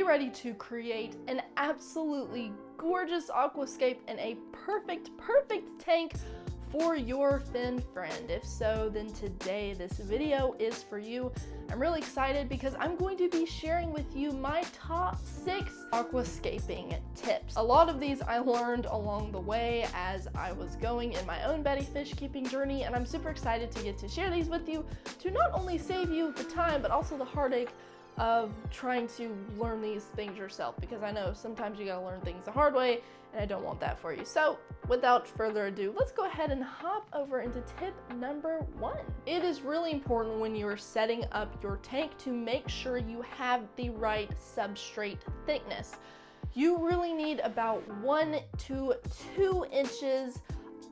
ready to create an absolutely gorgeous aquascape and a perfect tank for your fin friend? If so, then today this video is for you. I'm really excited because I'm going to be sharing with you my top 6 aquascaping tips. A lot of these I learned along the way as I was going in my own Betty fish keeping journey, and I'm super excited to get to share these with you to not only save you the time but also the heartache of trying to learn these things yourself, because I know sometimes you gotta learn things the hard way and I don't want that for you. So without further ado, let's go ahead and hop over into tip number 1. It is really important when you're setting up your tank to make sure you have the right substrate thickness. You really need about 1 to 2 inches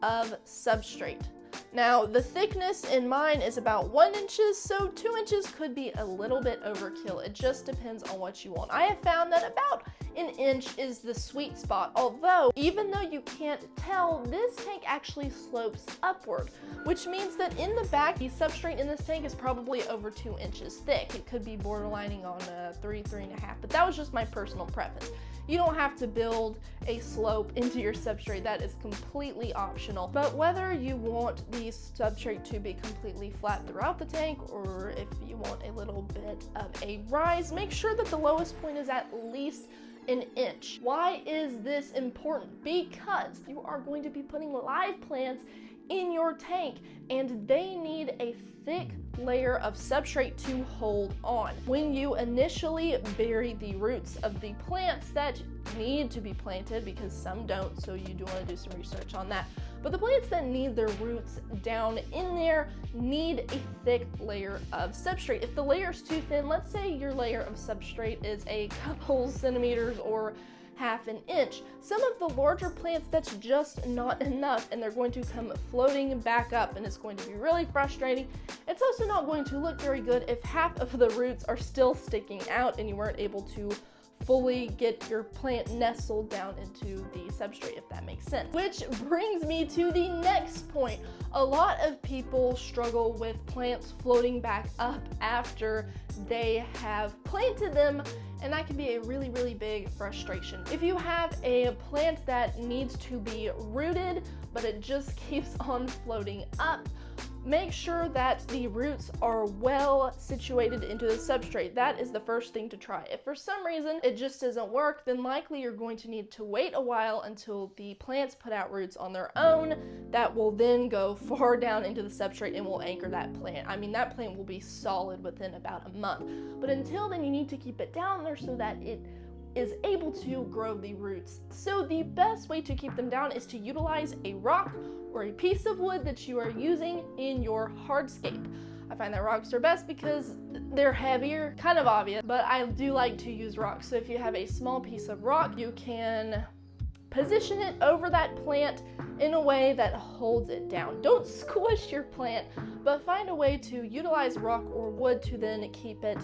of substrate. Now, the thickness in mine is about 1 inch, so 2 inches could be a little bit overkill. It just depends on what you want. I have found that about 1 inch is the sweet spot, although even though you can't tell, this tank actually slopes upward, which means that in the back, the substrate in this tank is probably over 2 inches thick. It could be borderlining on 3.5, but that was just my personal preference. You don't have to build a slope into your substrate. That is completely optional. But whether you want the substrate to be completely flat throughout the tank, or if you want a little bit of a rise, make sure that the lowest point is at least 1 inch. Why is this important? Because you are going to be putting live plants in your tank and they need a thick layer of substrate to hold on. When you initially bury the roots of the plants that need to be planted, because some don't, so you do want to do some research on that, but the plants that need their roots down in there need a thick layer of substrate. If the layer is too thin, let's say your layer of substrate is a couple centimeters or half an inch, some of the larger plants, that's just not enough and they're going to come floating back up and it's going to be really frustrating. It's also not going to look very good if half of the roots are still sticking out and you weren't able to fully get your plant nestled down into the substrate, if that makes sense. Which brings me to the next point. A lot of people struggle with plants floating back up after they have planted them, and that can be a really big frustration. If you have a plant that needs to be rooted but it just keeps on floating up, make sure that the roots are well situated into the substrate. That is the first thing to try. If for some reason it just doesn't work, then likely you're going to need to wait a while until the plants put out roots on their own that will then go far down into the substrate and will anchor that plant. I mean, that plant will be solid within about a month. But until then, you need to keep it down there so that it is able to grow the roots. So the best way to keep them down is to utilize a rock or a piece of wood that you are using in your hardscape. I find that rocks are best because they're heavier, kind of obvious, but I do like to use rocks. So if you have a small piece of rock, you can position it over that plant in a way that holds it down. Don't squish your plant, but find a way to utilize rock or wood to then keep it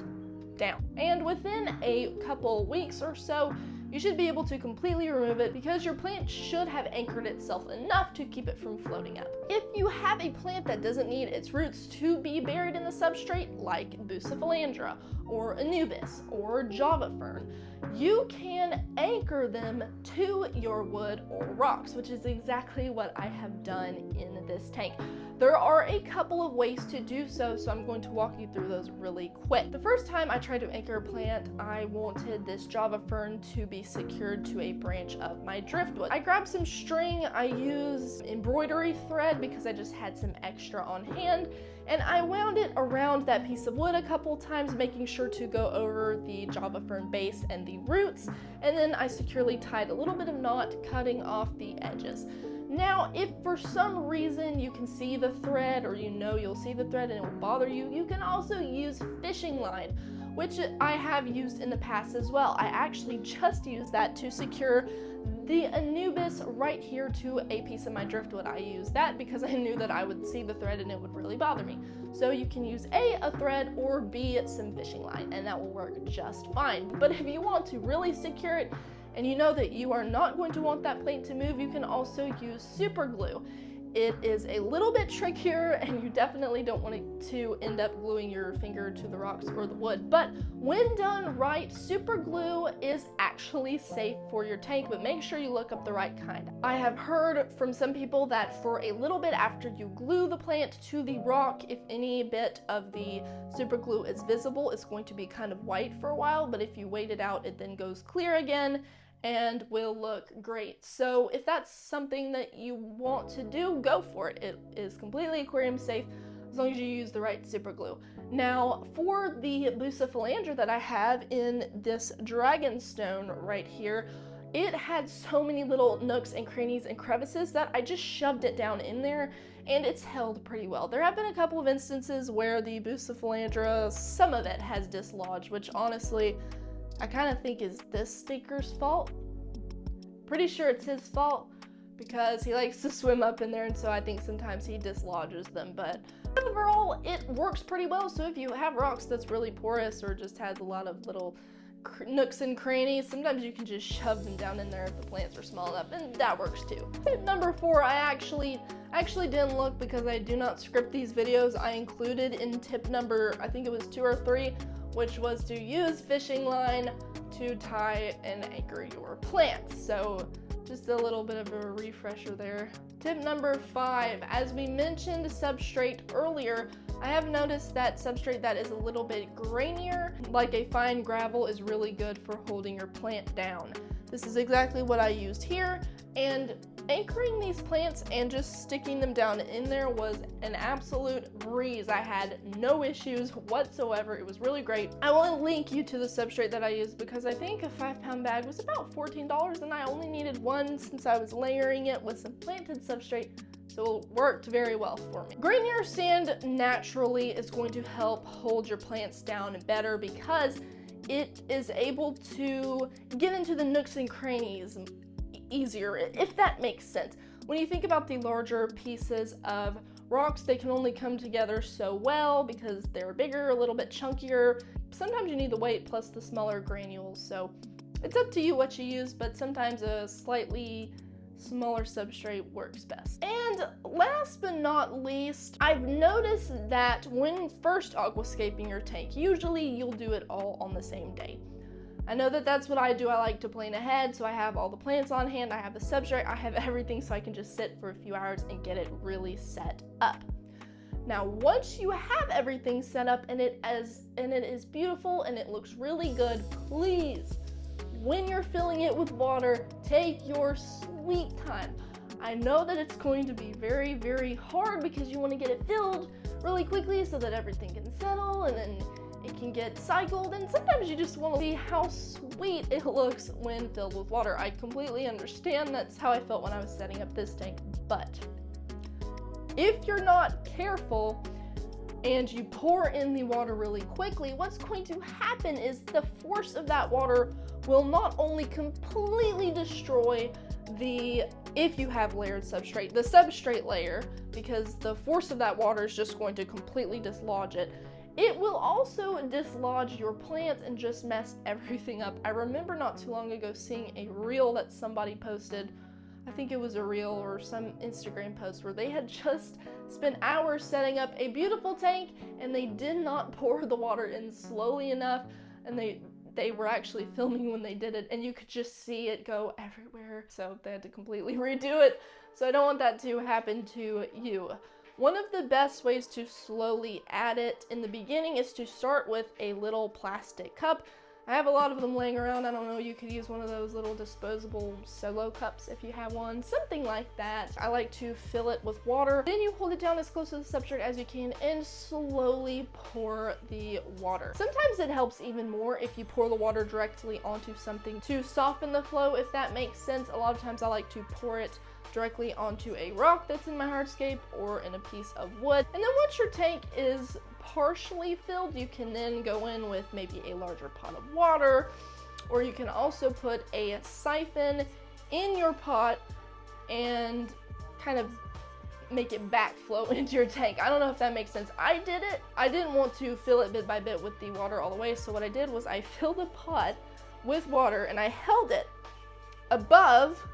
down. And within a couple weeks or so, you should be able to completely remove it because your plant should have anchored itself enough to keep it from floating up. If you have a plant that doesn't need its roots to be buried in the substrate, like Bucephalandra or Anubis or Java Fern, you can anchor them to your wood or rocks, which is exactly what I have done in this tank. There are a couple of ways to do so, so I'm going to walk you through those really quick. The first time I tried to anchor a plant, I wanted this Java Fern to be secured to a branch of my driftwood. I grabbed some string, I used embroidery thread because I just had some extra on hand, and I wound it around that piece of wood a couple times, making sure to go over the Java Fern base and the roots, and then I securely tied a little bit of knot, cutting off the edges. Now, if for some reason you can see the thread, or you know you'll see the thread and it will bother you, you can also use fishing line, which I have used in the past as well. I actually just used that to secure the Anubis right here to a piece of my driftwood. I used that because I knew that I would see the thread and it would really bother me. So you can use a thread, or B, some fishing line, and that will work just fine. But if you want to really secure it, and you know that you are not going to want that plant to move, you can also use super glue. It is a little bit trickier, and you definitely don't want to end up gluing your finger to the rocks or the wood. But when done right, super glue is actually safe for your tank, but make sure you look up the right kind. I have heard from some people that for a little bit after you glue the plant to the rock, if any bit of the super glue is visible, it's going to be kind of white for a while, but if you wait it out, it then goes clear again and will look great. So if that's something that you want to do, go for it. It is completely aquarium safe as long as you use the right super glue. Now, for the bucephalandra that I have in this dragonstone right here, it had so many little nooks and crannies and crevices that I just shoved it down in there, and it's held pretty well. There have been a couple of instances where the bucephalandra, some of it has dislodged, which honestly, I kind of think is this stinker's fault. Pretty sure it's his fault because he likes to swim up in there, and so I think sometimes he dislodges them. But overall, it works pretty well. So if you have rocks that's really porous or just has a lot of little nooks and crannies, sometimes you can just shove them down in there if the plants are small enough, and that works too. Tip number 4, I actually didn't look because I do not script these videos. I included in tip number, I think it was 2 or 3, which was to use fishing line to tie and anchor your plants. So just a little bit of a refresher there. Tip number 5, as we mentioned substrate earlier, I have noticed that substrate that is a little bit grainier, like a fine gravel, is really good for holding your plant down. This is exactly what I used here, and anchoring these plants and just sticking them down in there was an absolute breeze. I had no issues whatsoever. It was really great. I will link you to the substrate that I used because I think a 5-pound bag was about $14, and I only needed one since I was layering it with some planted substrate, so it worked very well for me. Grainier sand naturally is going to help hold your plants down better because it is able to get into the nooks and crannies easier, if that makes sense. When you think about the larger pieces of rocks, they can only come together so well because they're bigger, a little bit chunkier. Sometimes you need the weight plus the smaller granules, so it's up to you what you use, but sometimes a slightly smaller substrate works best. And last but not least, I've noticed that when first aquascaping your tank, usually you'll do it all on the same day. I know that that's what I do. I like to plan ahead, so I have all the plants on hand, I have the substrate, I have everything, so I can just sit for a few hours and get it really set up. Now, once you have everything set up and it is beautiful and it looks really good, please, when you're filling it with water, take your sweet time. I know that it's going to be very, very hard because you want to get it filled really quickly so that everything can settle and then it can get cycled, and sometimes you just want to see how sweet it looks when filled with water. I completely understand. That's how I felt when I was setting up this tank, but if you're not careful and you pour in the water really quickly, what's going to happen is the force of that water will not only completely destroy if you have layered substrate, the substrate layer, because the force of that water is just going to completely dislodge it. It will also dislodge your plants and just mess everything up. I remember not too long ago seeing a reel that somebody posted. I think it was a reel or some Instagram post where they had just spent hours setting up a beautiful tank and they did not pour the water in slowly enough, and they were actually filming when they did it and you could just see it go everywhere, so they had to completely redo it. So I don't want that to happen to you. One of the best ways to slowly add it in the beginning is to start with a little plastic cup. I have a lot of them laying around. I don't know, you could use one of those little disposable solo cups if you have one, something like that. I like to fill it with water. Then you hold it down as close to the substrate as you can and slowly pour the water. Sometimes it helps even more if you pour the water directly onto something to soften the flow, if that makes sense. A lot of times I like to pour it directly onto a rock that's in my hardscape or in a piece of wood. And then once your tank is partially filled, you can then go in with maybe a larger pot of water, or you can also put a siphon in your pot and kind of make it backflow into your tank. I don't know if that makes sense. I did it. I didn't want to fill it bit by bit with the water all the way, so what I did was I filled the pot with water and I held it above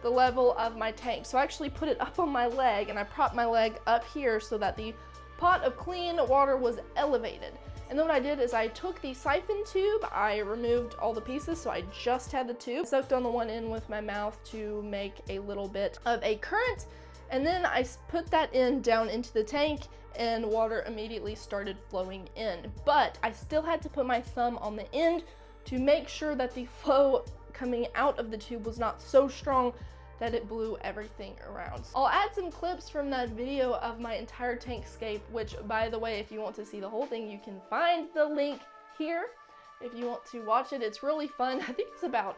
the level of my tank. So I actually put it up on my leg, and I propped my leg up here so that the pot of clean water was elevated. And then what I did is I took the siphon tube, I removed all the pieces, so I just had the tube, sucked on the one end with my mouth to make a little bit of a current, and then I put that down into the tank, and water immediately started flowing in. But I still had to put my thumb on the end to make sure that the flow coming out of the tube was not so strong that it blew everything around. I'll add some clips from that video of my entire tankscape, which, by the way, if you want to see the whole thing, you can find the link here if you want to watch it. It's really fun. I think it's about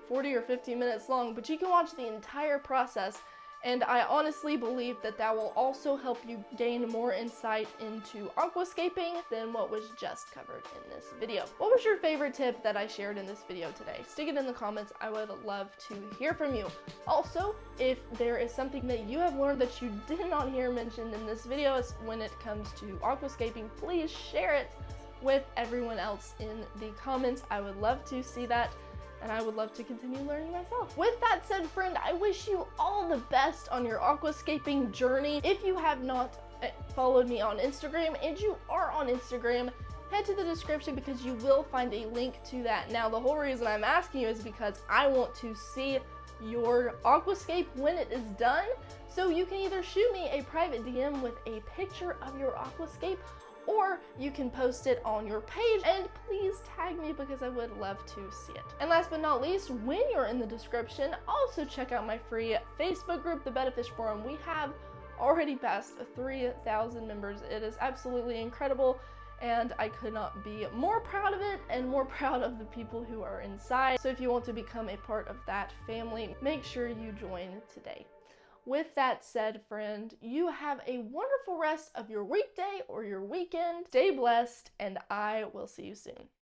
40 or 50 minutes long, but you can watch the entire process. And I honestly believe that that will also help you gain more insight into aquascaping than what was just covered in this video. What was your favorite tip that I shared in this video today? Stick it in the comments. I would love to hear from you. Also, if there is something that you have learned that you did not hear mentioned in this video when it comes to aquascaping, please share it with everyone else in the comments. I would love to see that, and I would love to continue learning myself. With that said, friend, I wish you all the best on your aquascaping journey. If you have not followed me on Instagram, and you are on Instagram, head to the description because you will find a link to that. Now, the whole reason I'm asking you is because I want to see your aquascape when it is done. So you can either shoot me a private DM with a picture of your aquascape, or you can post it on your page, and please tag me because I would love to see it. And last but not least, when you're in the description, also check out my free Facebook group, the Betta Fish Forum. We have already passed 3,000 members. It is absolutely incredible, and I could not be more proud of it and more proud of the people who are inside. So if you want to become a part of that family, make sure you join today. With that said, friend, you have a wonderful rest of your weekday or your weekend. Stay blessed, and I will see you soon.